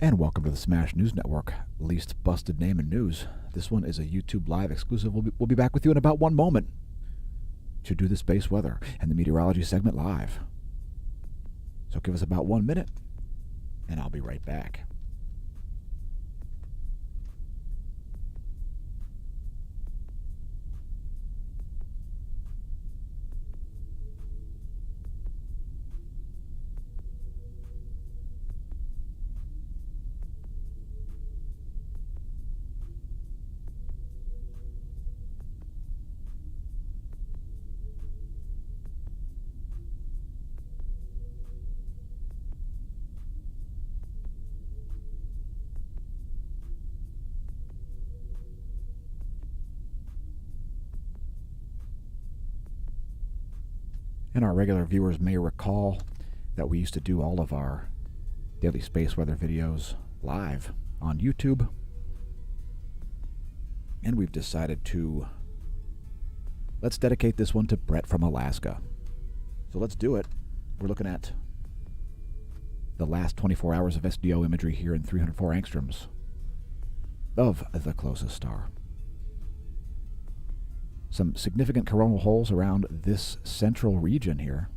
And welcome to the Smash News Network, least busted name in news. This one is a YouTube Live exclusive. We'll be back with you in about one moment to do the space weather and the meteorology segment live. So give us about 1 minute, and I'll be right back. And our regular viewers may recall that we used to do all of our daily space weather videos live on YouTube. And we've decided to, let's dedicate this one to Brett from Alaska. So let's do it. We're looking at the last 24 hours of SDO imagery here in 304 angstroms of the closest star. Some significant coronal holes around this central region here.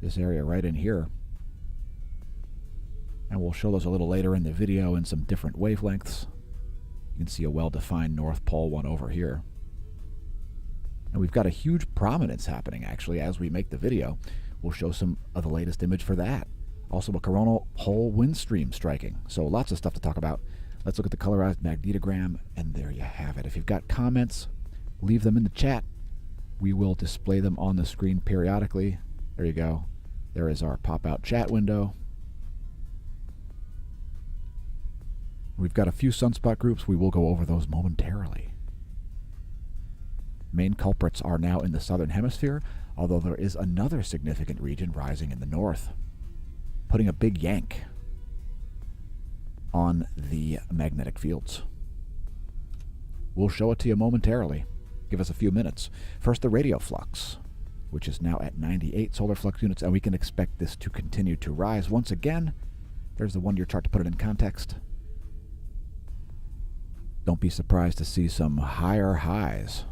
This area right in here. And we'll show those a little later in the video in some different wavelengths. You can see a well-defined North Pole one over here. And we've got a huge prominence happening, actually, as we make the video. We'll show some of the latest image for that. Also a coronal hole wind stream striking. So lots of stuff to talk about. Let's look at the colorized magnetogram, and there you have it. If you've got comments, leave them in the chat. We will display them on the screen periodically. There you go. There is our pop-out chat window. We've got a few sunspot groups. We will go over those momentarily. Main culprits are now in the southern hemisphere, although there is another significant region rising in the north, putting a big yank on the magnetic fields. We'll show it to you momentarily. Give us a few minutes. First, the radio flux, which is now at 98 solar flux units, and we can expect this to continue to rise. Once again, there's the one-year chart to put it in context. Don't be surprised to see some higher highs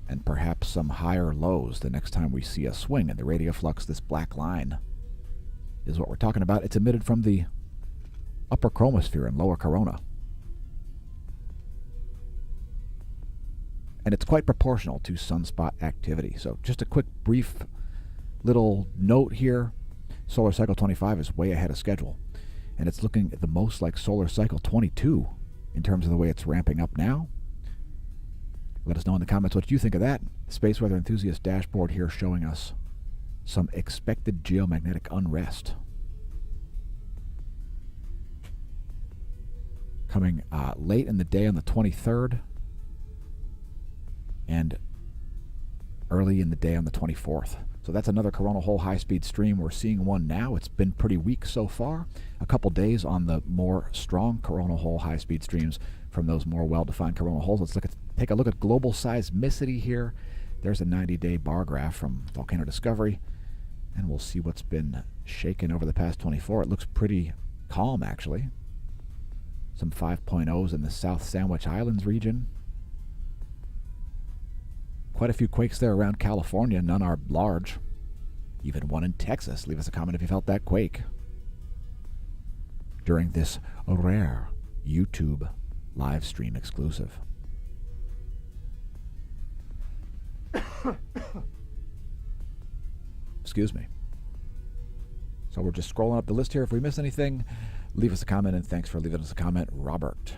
and perhaps some higher lows the next time we see a swing in the radio flux. This black line is what we're talking about. It's emitted from the upper chromosphere and lower corona. And it's quite proportional to sunspot activity. So just a quick brief little note here. Solar cycle 25 is way ahead of schedule. And it's looking the most like solar cycle 22 in terms of the way it's ramping up now. Let us know in the comments what you think of that. Space Weather Enthusiast dashboard here showing us some expected geomagnetic unrest coming late in the day on the 23rd and early in the day on the 24th. So that's another coronal hole high-speed stream. We're seeing one now. It's been pretty weak so far. A couple days on the more strong coronal hole high-speed streams from those more well-defined coronal holes. Let's take a look at global seismicity here. There's a 90-day bar graph from Volcano Discovery, and we'll see what's been shaken over the past 24. It looks pretty calm, actually. Some 5.0s in the South Sandwich Islands region. Quite a few quakes there around California. None are large. Even one in Texas. Leave us a comment if you felt that quake during this rare YouTube live stream exclusive. Excuse me. So we're just scrolling up the list here. If we miss anything, leave us a comment, and thanks for leaving us a comment, Robert.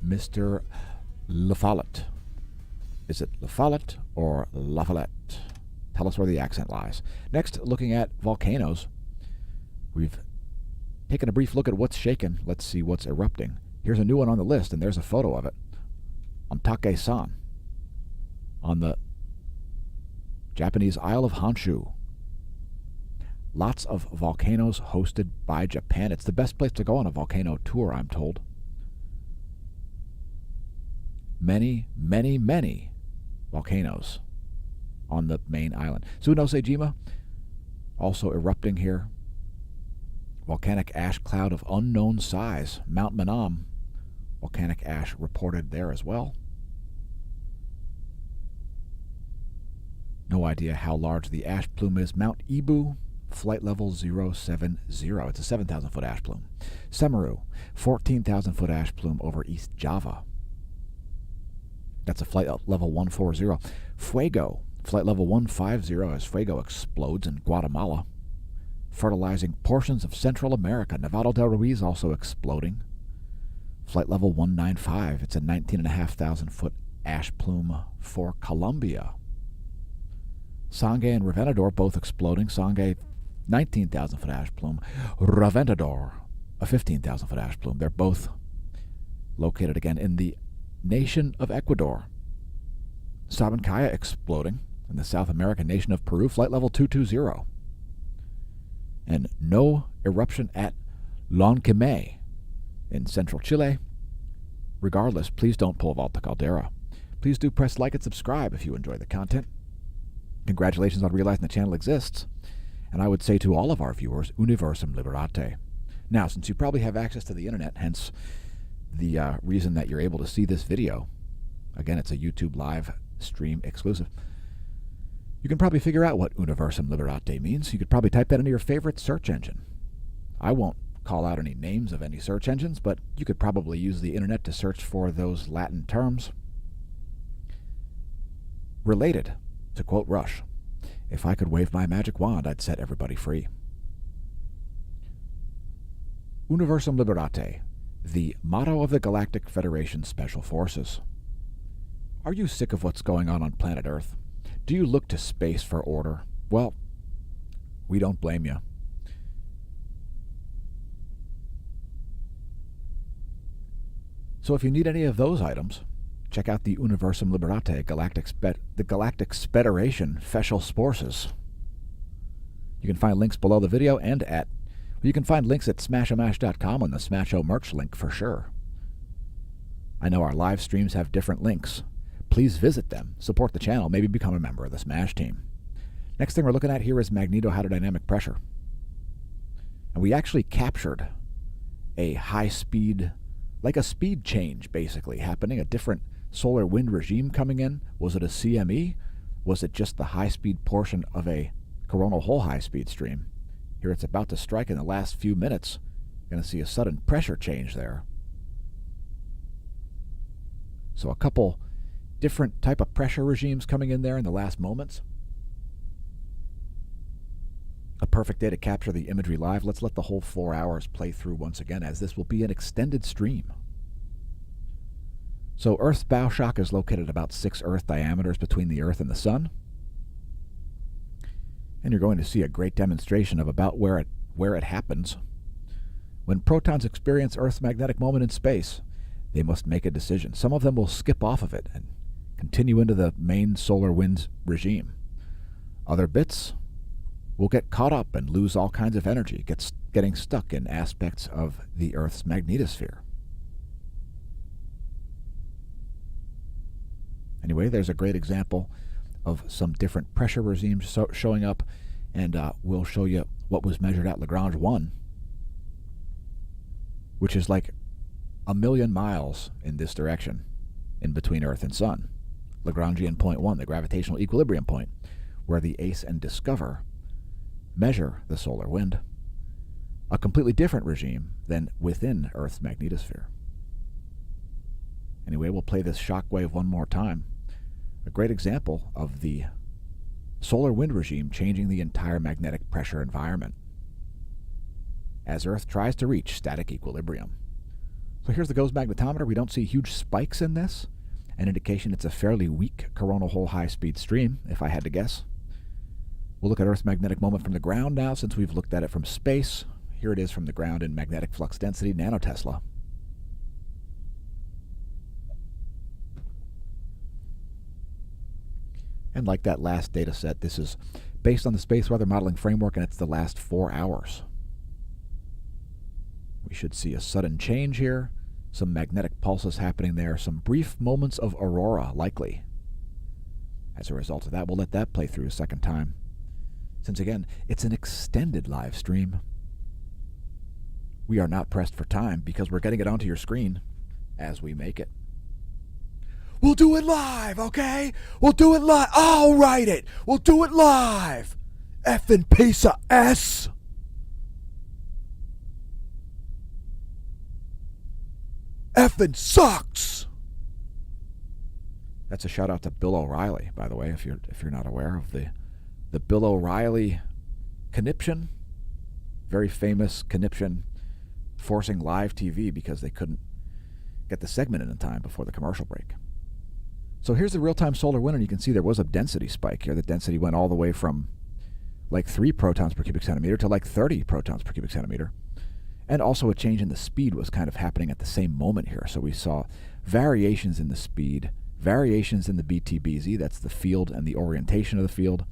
Mr. LaFollette. Is it LaFollette or LaFollette? Tell us where the accent lies. Next, looking at volcanoes. We've taken a brief look at what's shaken. Let's see what's erupting. Here's a new one on the list, and there's a photo of it. Ontake-san on the Japanese Isle of Honshu. Lots of volcanoes hosted by Japan. It's the best place to go on a volcano tour, I'm told. Many, many, many volcanoes on the main island. Tsunosejima, also erupting here. Volcanic ash cloud of unknown size. Mount Manam, volcanic ash reported there as well. No idea how large the ash plume is. Mount Ibu, flight level 070. It's a 7,000 foot ash plume. Semeru, 14,000 foot ash plume over East Java. That's a flight level 140. Fuego, flight level 150 as Fuego explodes in Guatemala, fertilizing portions of Central America. Nevado del Ruiz also exploding. Flight level 195. It's a 19,500 foot ash plume for Colombia. Sangay and Reventador both exploding. Sangay, 19,000 foot ash plume. Reventador, a 15,000 foot ash plume. They're both located again in the nation of Ecuador. Sabancaya exploding in the South American nation of Peru. Flight level 220. And no eruption at Lonquimay in central Chile. Regardless, please don't pull Volta Caldera. Please do press like and subscribe if you enjoy the content. Congratulations on realizing the channel exists. And I would say to all of our viewers, Universum Liberate. Now, since you probably have access to the internet, hence the reason that you're able to see this video, again, it's a YouTube live stream exclusive, you can probably figure out what Universum Liberate means. You could probably type that into your favorite search engine. I won't call out any names of any search engines, but you could probably use the internet to search for those Latin terms related, to quote Rush. If I could wave my magic wand, I'd set everybody free. Universum Liberate, the motto of the Galactic Federation Special Forces. Are you sick of what's going on planet Earth? Do you look to space for order? Well, we don't blame you. So if you need any of those items, check out the Universum Liberate, the Galactic Federation Special Forces. You can find links below the video and you can find links at smashomash.com on the Smasho merch link for sure. I know our live streams have different links. Please visit them, support the channel, maybe become a member of the Smash team. Next thing we're looking at here is Magneto hydrodynamic pressure. And we actually captured a high speed, like a speed change basically happening, a different solar wind regime coming in. Was it a CME? Was it just the high speed portion of a coronal hole high speed stream? Here it's about to strike in the last few minutes. You're going to see a sudden pressure change there. So a couple different type of pressure regimes coming in there in the last moments. A perfect day to capture the imagery live. Let's let the whole 4 hours play through once again, as this will be an extended stream. So Earth's bow shock is located about 6 Earth diameters between the Earth and the Sun. And you're going to see a great demonstration of about where it happens. When protons experience Earth's magnetic moment in space, they must make a decision. Some of them will skip off of it and continue into the main solar wind regime. Other bits will get caught up and lose all kinds of energy, getting stuck in aspects of the Earth's magnetosphere. Anyway, there's a great example of some different pressure regimes showing up, and we'll show you what was measured at Lagrange 1, which is like 1,000,000 miles in this direction, in between Earth and Sun. Lagrangian point 1, the gravitational equilibrium point, where the ACE and DISCOVER measure the solar wind, a completely different regime than within Earth's magnetosphere. Anyway, we'll play this shock wave one more time. A great example of the solar wind regime changing the entire magnetic pressure environment as Earth tries to reach static equilibrium. So here's the GOES magnetometer. We don't see huge spikes in this, an indication it's a fairly weak coronal hole high-speed stream, if I had to guess. We'll look at Earth's magnetic moment from the ground now, since we've looked at it from space. Here it is from the ground in magnetic flux density, nanotesla. And like that last data set, this is based on the space weather modeling framework, and it's the last 4 hours. We should see a sudden change here, some magnetic pulses happening there, some brief moments of aurora likely. As a result of that, we'll let that play through a second time. since again, it's an extended live stream. We are not pressed for time because we're getting it onto your screen as we make it. We'll do it live, okay? We'll do it live. I'll write it. We'll do it live. Effing piece of S. Effing sucks. That's a shout out to Bill O'Reilly, by the way, if you're not aware of the Bill O'Reilly conniption. Very famous conniption forcing live TV because they couldn't get the segment in time before the commercial break. So here's the real-time solar wind, and you can see there was a density spike here. The density went all the way from like 3 protons per cubic centimeter to like 30 protons per cubic centimeter. And also a change in the speed was kind of happening at the same moment here. So we saw variations in the speed, variations in the BTBZ, that's the field and the orientation of the field.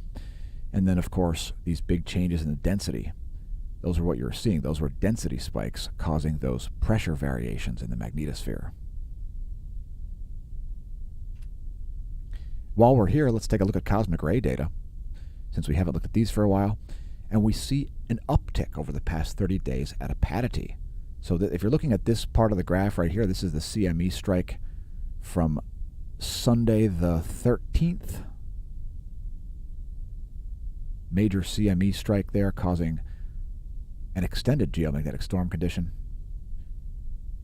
And then, of course, these big changes in the density. Those are what you were seeing. Those were density spikes causing those pressure variations in the magnetosphere. While we're here, let's take a look at cosmic ray data, since we haven't looked at these for a while. And we see an uptick over the past 30 days at apatity. So that if you're looking at this part of the graph right here, this is the CME strike from Sunday the 13th. Major CME strike there causing an extended geomagnetic storm condition.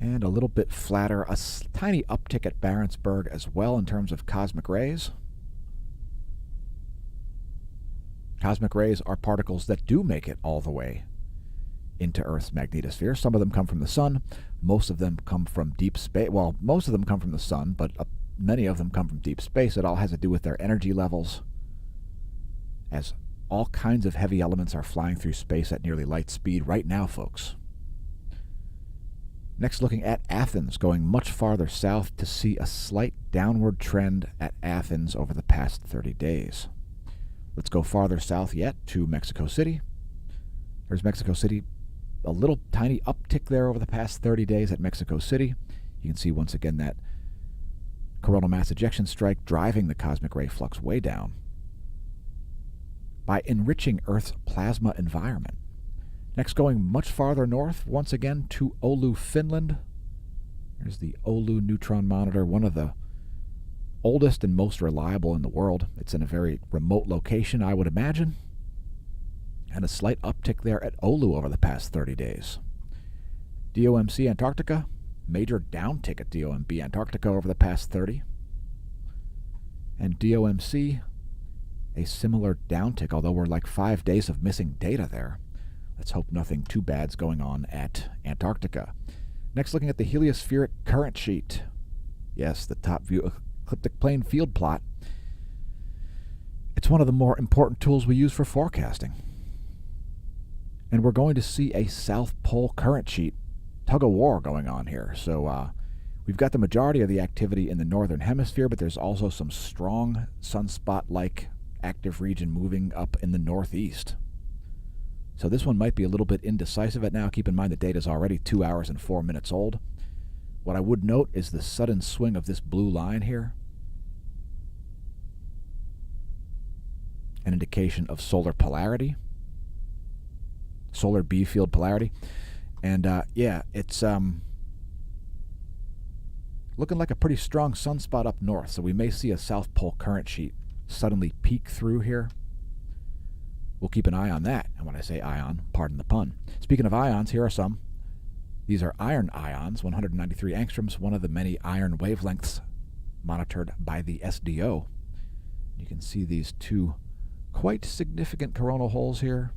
And a little bit flatter, a tiny uptick at Barentsburg as well in terms of cosmic rays. Cosmic rays are particles that do make it all the way into Earth's magnetosphere. Some of them come from the sun. Most of them come from deep space. Well, most of them come from the sun, but many of them come from deep space. It all has to do with their energy levels, as all kinds of heavy elements are flying through space at nearly light speed right now, folks. Next, looking at Athens, going much farther south to see a slight downward trend at Athens over the past 30 days. Let's go farther south yet to Mexico City. There's Mexico City, a little tiny uptick there over the past 30 days at Mexico City. You can see once again that coronal mass ejection strike driving the cosmic ray flux way down by enriching Earth's plasma environment. Next, going much farther north, once again to Oulu, Finland. There's the Oulu neutron monitor, one of the oldest and most reliable in the world. It's in a very remote location, I would imagine. And a slight uptick there at Oulu over the past 30 days. DOMC Antarctica, major downtick at DOMB Antarctica over the past 30. And DOMC, a similar downtick, although we're like 5 days of missing data there. Let's hope nothing too bad's going on at Antarctica. Next, looking at the heliospheric current sheet. Yes, the top view ecliptic plane field plot. It's one of the more important tools we use for forecasting. And we're going to see a South Pole current sheet tug-of-war going on here. So we've got the majority of the activity in the northern hemisphere, but there's also some strong sunspot-like active region moving up in the northeast. So this one might be a little bit indecisive at now. Keep in mind the data is already 2 hours and 4 minutes old. What I would note is the sudden swing of this blue line here. An indication of solar polarity. Solar B field polarity. And yeah, it's looking like a pretty strong sunspot up north. So we may see a South Pole current sheet suddenly peek through here. We'll keep an eye on that. And when I say ion, pardon the pun. Speaking of ions, here are some. These are iron ions, 193 angstroms, one of the many iron wavelengths monitored by the SDO. You can see these two quite significant coronal holes here.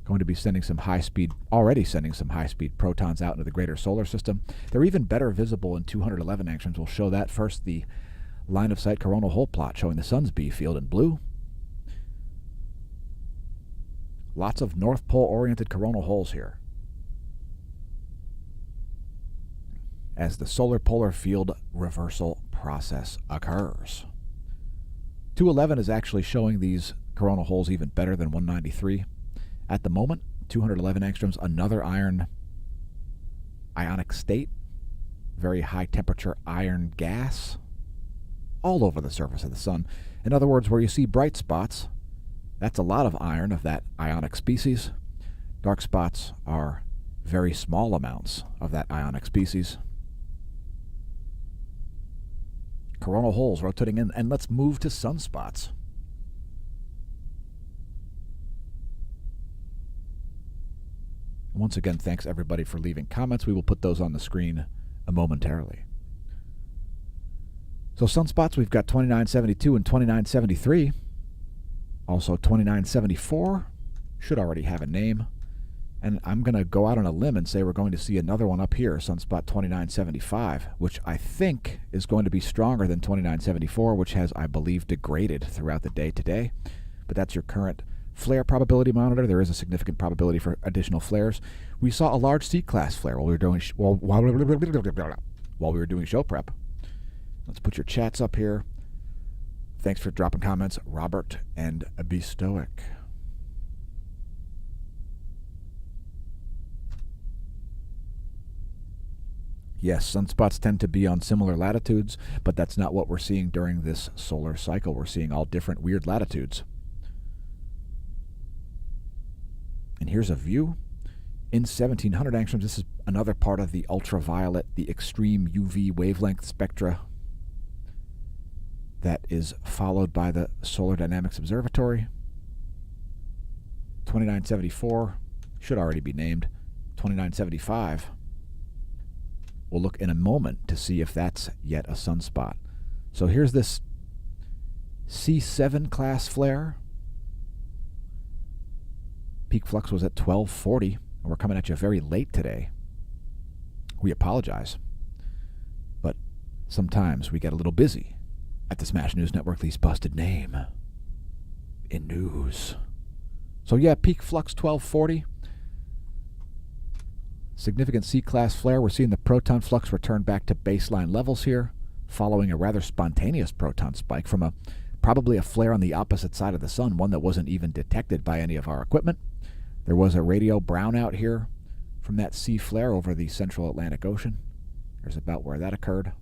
Going to be sending some high-speed, already sending some high-speed protons out into the greater solar system. They're even better visible in 211 angstroms. We'll show that first, the line-of-sight coronal hole plot showing the sun's B field in blue. Lots of North Pole-oriented coronal holes here, as the solar polar field reversal process occurs. 211 is actually showing these coronal holes even better than 193. At the moment, 211 angstroms, another iron ionic state, very high temperature iron gas, all over the surface of the sun. In other words, where you see bright spots, that's a lot of iron of that ionic species. Dark spots are very small amounts of that ionic species. Coronal holes rotating in, and let's move to sunspots. Once again, thanks everybody for leaving comments. We will put those on the screen momentarily. So sunspots, we've got 2972 and 2973. Also 2974 should already have a name. And I'm going to go out on a limb and say we're going to see another one up here, sunspot 2975, which I think is going to be stronger than 2974, which has, I believe, degraded throughout the day today. But that's your current flare probability monitor. There is a significant probability for additional flares. We saw a large C-class flare while we were doing show prep. Let's put your chats up here. Thanks for dropping comments, Robert and Be Stoic. Yes, sunspots tend to be on similar latitudes, but that's not what we're seeing during this solar cycle. We're seeing all different weird latitudes. And here's a view in 1700 angstroms. This is another part of the ultraviolet, the extreme UV wavelength spectra that is followed by the Solar Dynamics Observatory. 2974 should already be named. 2975. We'll look in a moment to see if that's yet a sunspot. So here's this C7 class flare. Peak flux was at 1240, and we're coming at you very late today. We apologize. But sometimes we get a little busy at the Smash News Network, least busted name in news. So yeah, peak flux 1240. Significant C-class flare. We're seeing the proton flux return back to baseline levels here, following a rather spontaneous proton spike from probably a flare on the opposite side of the sun, one that wasn't even detected by any of our equipment. There was a radio brownout here from that C flare over the central Atlantic Ocean. Here's about where that occurred.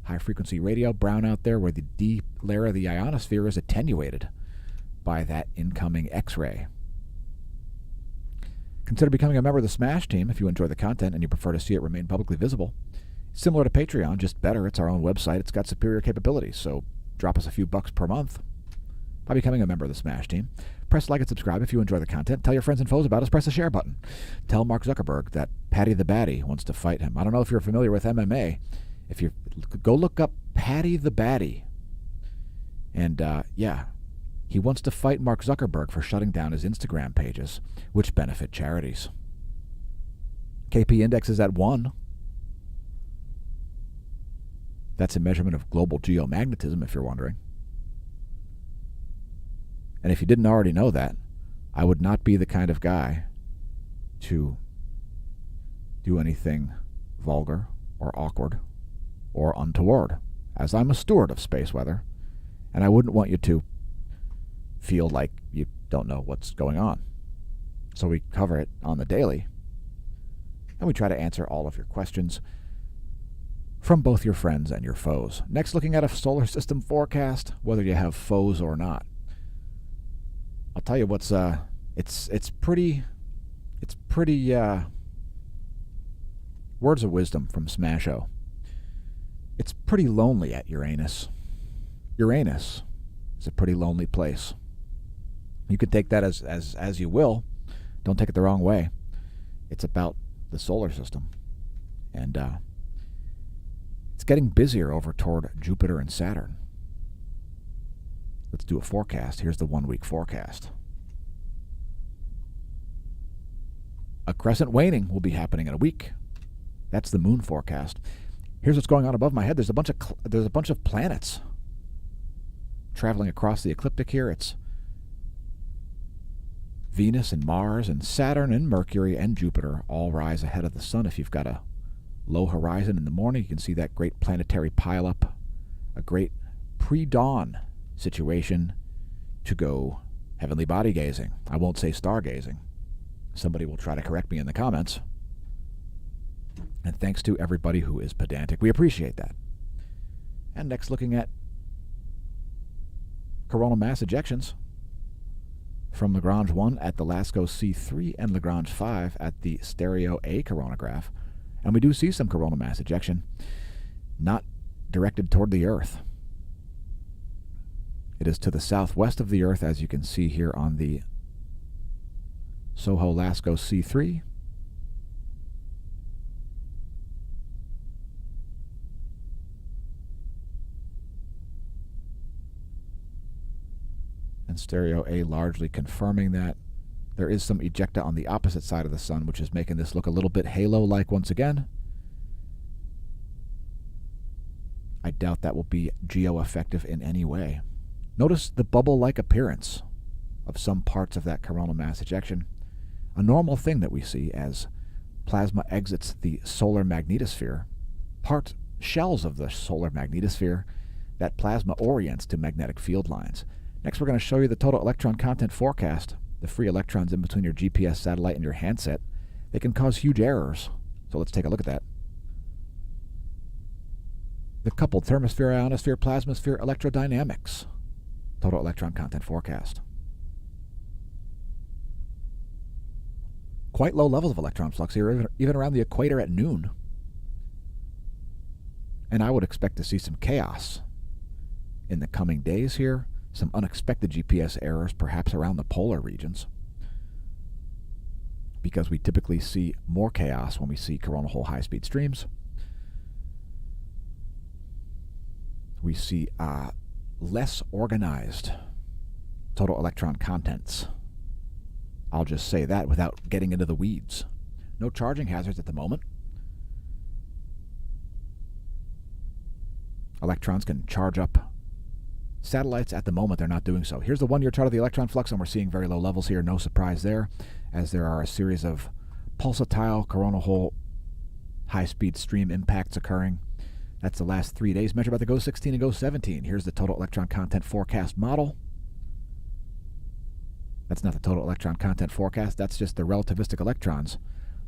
High-frequency radio brownout there where the D layer of the ionosphere is attenuated by that incoming X-ray. Consider becoming a member of the Smash team if you enjoy the content and you prefer to see it remain publicly visible. It's similar to Patreon, just better. It's our own website. It's got superior capabilities, so drop us a few bucks per month by becoming a member of the Smash team. Press like and subscribe if you enjoy the content. Tell your friends and foes about us. Press the share button. Tell Mark Zuckerberg that Patty the Batty wants to fight him. I don't know if you're familiar with MMA. If you go look up Patty the Batty, and yeah, he wants to fight Mark Zuckerberg for shutting down his Instagram pages, which benefit charities. KP index is at 1. That's a measurement of global geomagnetism, if you're wondering. And if you didn't already know that, I would not be the kind of guy to do anything vulgar or awkward or untoward, as I'm a steward of space weather, and I wouldn't want you to feel like you don't know what's going on. So we cover it on the daily, and we try to answer all of your questions from both your friends and your foes. Next, looking at a solar system forecast, whether you have foes or not. I'll tell you what's it's pretty words of wisdom from Smasho. It's pretty lonely at Uranus. Uranus is a pretty lonely place. You can take that as you will. Don't take it the wrong way. It's about the solar system. And it's getting busier over toward Jupiter and Saturn. Let's do a forecast. Here's the 1-week forecast. A crescent waning will be happening in a week. That's the moon forecast. Here's what's going on above my head. There's a bunch of planets traveling across the ecliptic here. It's Venus and Mars and Saturn and Mercury and Jupiter all rise ahead of the sun. If you've got a low horizon in the morning, you can see that great planetary pileup, a great pre-dawn situation to go heavenly body gazing. I won't say stargazing. Somebody will try to correct me in the comments. And thanks to everybody who is pedantic. We appreciate that. And next, looking at coronal mass ejections from Lagrange 1 at the LASCO C3 and Lagrange 5 at the Stereo A coronagraph. And we do see some coronal mass ejection, not directed toward the Earth. It is to the southwest of the Earth, as you can see here on the SOHO LASCO C3. And Stereo A largely confirming that. There is some ejecta on the opposite side of the sun, which is making this look a little bit halo-like once again. I doubt that will be geo-effective in any way. Notice the bubble-like appearance of some parts of that coronal mass ejection, a normal thing that we see as plasma exits the solar magnetosphere. Part shells of the solar magnetosphere, that plasma orients to magnetic field lines. Next, we're going to show you the total electron content forecast. The free electrons in between your GPS satellite and your handset, they can cause huge errors. So let's take a look at that. The coupled thermosphere, ionosphere, plasmasphere, electrodynamics. Total electron content forecast. Quite low levels of electron flux here, even around the equator at noon. And I would expect to see some chaos in the coming days here. Some unexpected GPS errors, perhaps around the polar regions, because we typically see more chaos when we see coronal hole high-speed streams. We see less organized total electron contents. I'll just say that without getting into the weeds. No charging hazards at the moment. Electrons can charge up satellites. At the moment, they're not doing so. Here's the one-year chart of the electron flux, and we're seeing very low levels here. No surprise there, as there are a series of pulsatile coronal hole high-speed stream impacts occurring. That's the last 3 days measured by the GO16 and GO17. Here's the total electron content forecast model. That's not the total electron content forecast. That's just the relativistic electrons.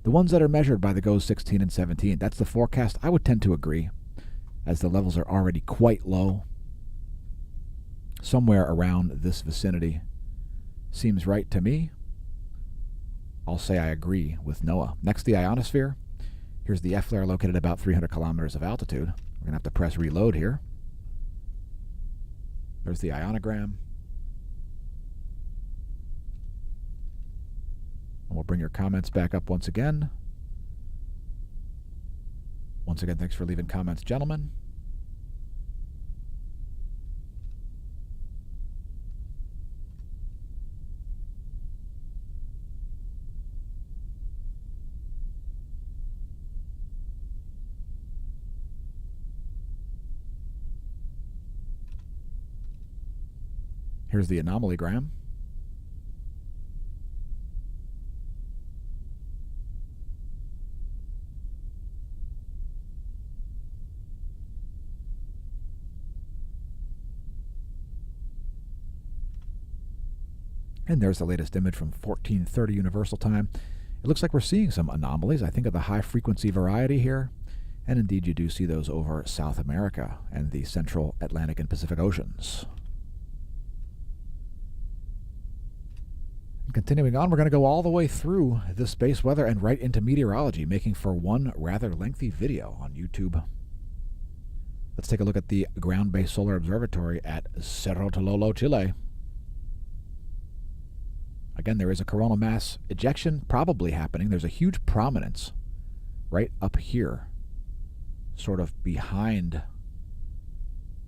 The ones that are measured by the GO16 and 17, that's the forecast. I would tend to agree, as the levels are already quite low. Somewhere around this vicinity seems right to me. I'll say I agree with Noah. Next, the ionosphere. Here's the F-flare located at about 300 kilometers of altitude. We're going to have to press reload here. There's the ionogram. And we'll bring your comments back up once again. Once again, thanks for leaving comments, gentlemen. Here's the anomalygram. And there's the latest image from 1430 Universal Time. It looks like we're seeing some anomalies. I think of the high-frequency variety here. And indeed, you do see those over South America and the Central Atlantic and Pacific Oceans. Continuing on, we're going to go all the way through the space weather and right into meteorology, making for one rather lengthy video on YouTube. Let's take a look at the ground-based solar observatory at Cerro Tololo, Chile. Again, there is a coronal mass ejection probably happening. There's a huge prominence right up here, sort of behind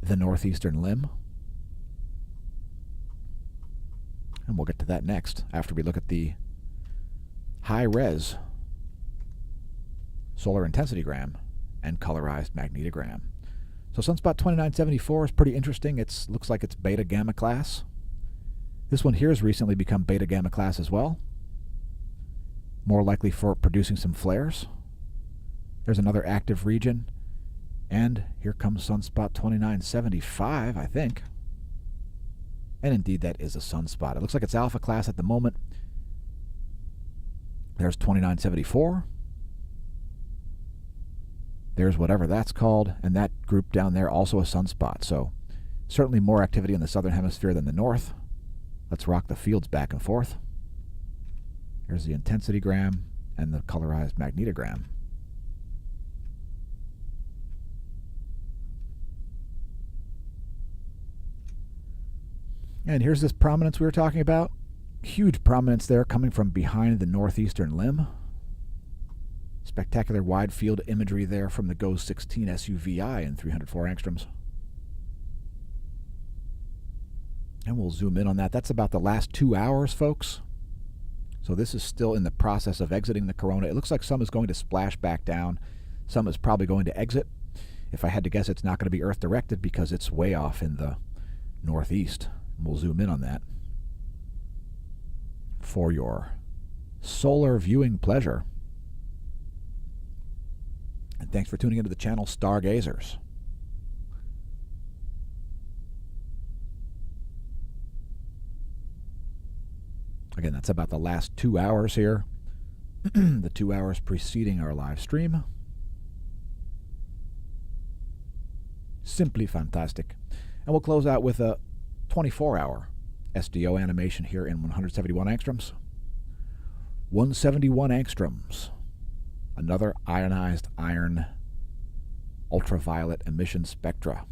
the northeastern limb. And we'll get to that next after we look at the high-res solar intensitygram and colorized magnetogram. So Sunspot 2974 is pretty interesting. It looks like it's beta-gamma class. This one here has recently become beta-gamma class as well. More likely for producing some flares. There's another active region. And here comes Sunspot 2975, I think. And indeed, that is a sunspot. It looks like it's alpha class at the moment. There's 2974. There's whatever that's called. And that group down there, also a sunspot. So Certainly more activity in the southern hemisphere than the north. Let's rock the fields back and forth. Here's the intensity gram and the colorized magnetogram. And here's this prominence we were talking about. Huge prominence there coming from behind the northeastern limb. Spectacular wide field imagery there from the GOES 16 SUVI in 304 angstroms. And we'll zoom in on that. That's about the last 2 hours, folks. So this is still in the process of exiting the corona. It looks like some is going to splash back down. Some is probably going to exit. If I had to guess, it's not going to be Earth-directed because it's way off in the northeast. We'll zoom in on that for your solar viewing pleasure. And thanks for tuning into the channel, Stargazers. Again, that's about the last 2 hours here. The 2 hours preceding our live stream. Simply fantastic. And we'll close out with a 24-hour SDO animation here in 171 angstroms. 171 angstroms. Another ionized iron ultraviolet emission spectra.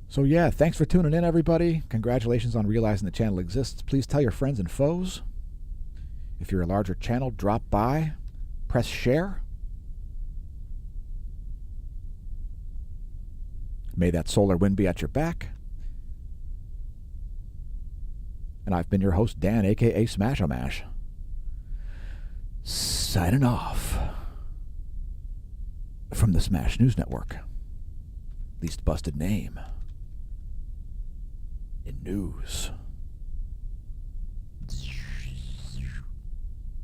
So yeah, thanks for tuning in, everybody. Congratulations on realizing the channel exists. Please tell your friends and foes. If you're a larger channel, drop by, press share. May that solar wind be at your back. And I've been your host, Dan, a.k.a. Smash-O-Mash. Signing off from the Smash News Network. Least busted name in news.